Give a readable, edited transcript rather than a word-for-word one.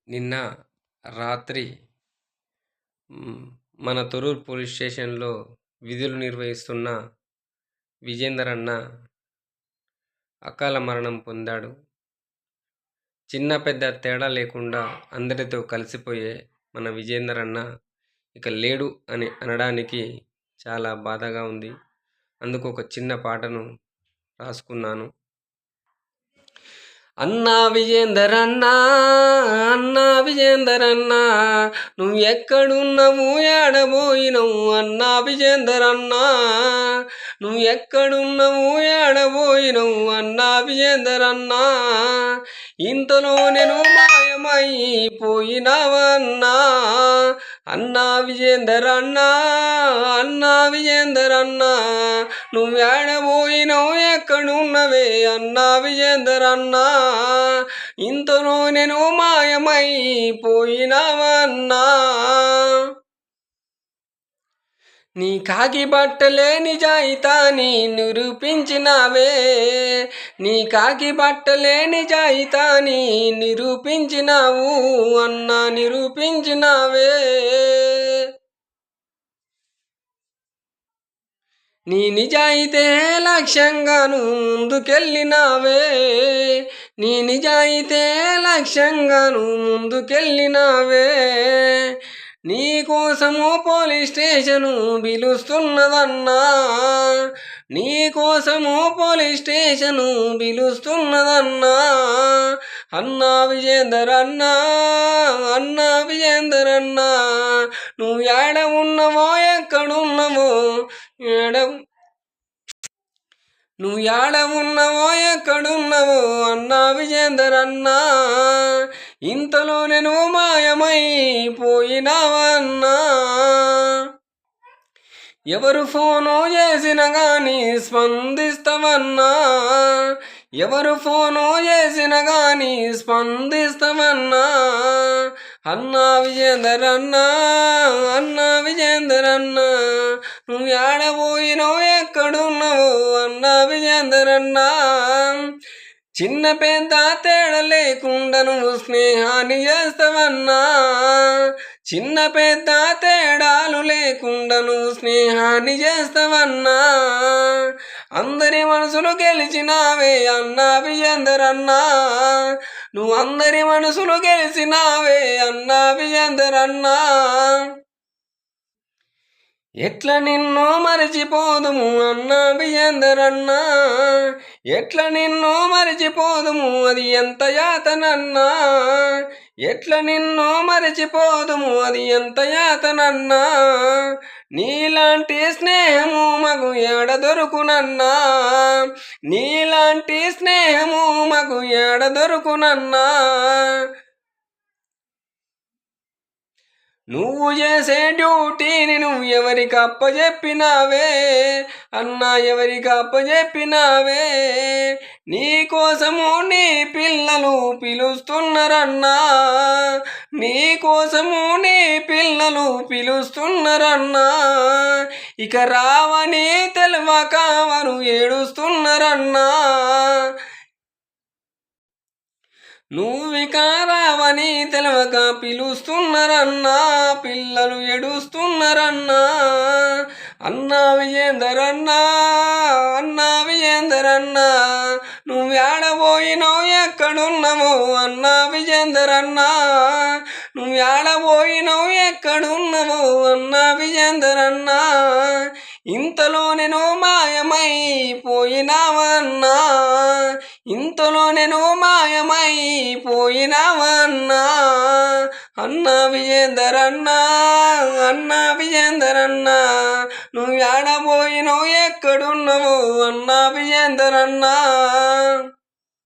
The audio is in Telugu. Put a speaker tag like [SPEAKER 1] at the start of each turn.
[SPEAKER 1] నిన్న రాత్రి మన తొర్రూరు పోలీస్ స్టేషన్లో విధులు నిర్వహిస్తున్న విజేందర్ అన్న అకాల మరణం పొందాడు. చిన్న పెద్ద తేడా లేకుండా అందరితో కలిసిపోయే మన విజేందర్ అన్న ఇక లేడు అని అనడానికి చాలా బాధగా ఉంది. అందుకు ఒక చిన్న పాటను రాసుకున్నాను. అన్నా విజేందర్ అన్నా, అన్నా విజేందర్ అన్నా, నువ్వు ఎక్కడున్నావు ఏడబోయినవు అన్నా విజేందర్ అన్నా, నువ్వు ఎక్కడున్నావు ఏడబోయినవు అన్నా విజేందర్ అన్నా, ఇంతలో నేను మాయమైపోయినావన్నా అన్నా విజేందర్ అన్నా, అన్నా విజేందర్ అన్నా, నువ్వు ఏడబోయినవు ఎక్కడున్నవే అన్నా విజేందర్ అన్నా, ఇంతలో నేను మాయమైపోయినావన్నా. నీ కాకి బట్టలే నిజాయితాని నిరూపించినావే, నీ కాకి బట్టలే నిజాయితాని నిరూపించినావు అన్నా నిరూపించినావే. నీ నిజాయితే లక్ష్యంగాను ముందుకెళ్ళినావే, నీ నిజాయితే లక్ష్యంగాను ముందుకెళ్ళినావే. నీ కోసము పోలీస్ స్టేషను పిలుస్తున్నదన్నా, నీ కోసము పోలీస్ స్టేషను పిలుస్తున్నదన్నా అన్నా విజేందర్ అన్నా, అన్నా విజేందర్ అన్నా, నువ్వు ఏడ ఉన్నవో ఎక్కడున్నావో నువ్వు ఏడ ఉన్నవో ఎక్కడున్నావో అన్నా విజేందర్ అన్నా, ఇంతలో నేను మాయమైపోయినావన్నా. ఎవరు ఫోను చేసిన గాని స్పందిస్తావన్నా, ఎవరు ఫోను చేసిన గాని స్పందిస్తావన్నా అన్నా విజేందర్ అన్నా, అన్నా విజేందర్ అన్నా, నువ్వు ఏడబోయినావు ఎక్కడున్నావు అన్నా విజేందర్ అన్నా. చిన్న పెద్ద తేడా లేకుండా నువ్వు స్నేహాన్ని చేస్తావన్నా, చిన్న పెద్ద తేడాలు లేకుండా నువ్వు స్నేహాన్ని చేస్తావన్నా. అందరి మనసులు గెలిచినావే అన్నా విజేందర్ అన్నా, నువ్వు అందరి మనసులు గెలిచినావే అన్నా విజేందర్ అన్నా. ఎట్లా నిన్ను మరచిపోదుము అన్నా విజేందర్ అన్నా, ఎట్లా నిన్ను మరచిపోదుము అది ఎంత యాతనన్నా, ఎట్లా నిన్ను మరచిపోదుము అది ఎంత యాతనన్నా. నీలాంటి స్నేహము మగు ఏడ దొరుకునన్నా, నీలాంటి స్నేహము మగు ఏడ దొరుకునన్నా. నువ్వు చేసే డ్యూటీని నువ్వు ఎవరికి అప్పచెప్పినావే అన్నా, ఎవరికి అప్పచెప్పినావే. నీ కోసము నీ పిల్లలు పిలుస్తున్నారన్నా, నీ కోసము నీ పిల్లలు పిలుస్తున్నారన్నా, ఇక రావని తెలవక వారు ఏడుస్తున్నారన్నా. నువ్విక రావని తెలవక పిలుస్తున్నారన్నా, పిల్లలు ఏడుస్తున్నారన్నా అన్నా విజేందర్ అన్నా, అన్నా విజేందర్ అన్నా, నువ్వు ఏడబోయినావు ఎక్కడున్నావు అన్నా విజేందర్ అన్నా, నువ్వు ఏడబోయినావు ఎక్కడున్నావు అన్నా విజేందర్ అన్నా, ఇంతలో నేను మాయమైపోయినావన్నా, ఇంతలో నేను మాయమైపోయినావన్నా అన్నా విజేందర్ అన్నా, అన్నా విజేందర్ అన్నా, నువ్వు ఏడబోయినావు ఎక్కడున్నావు అన్నా విజేందర్ అన్నా.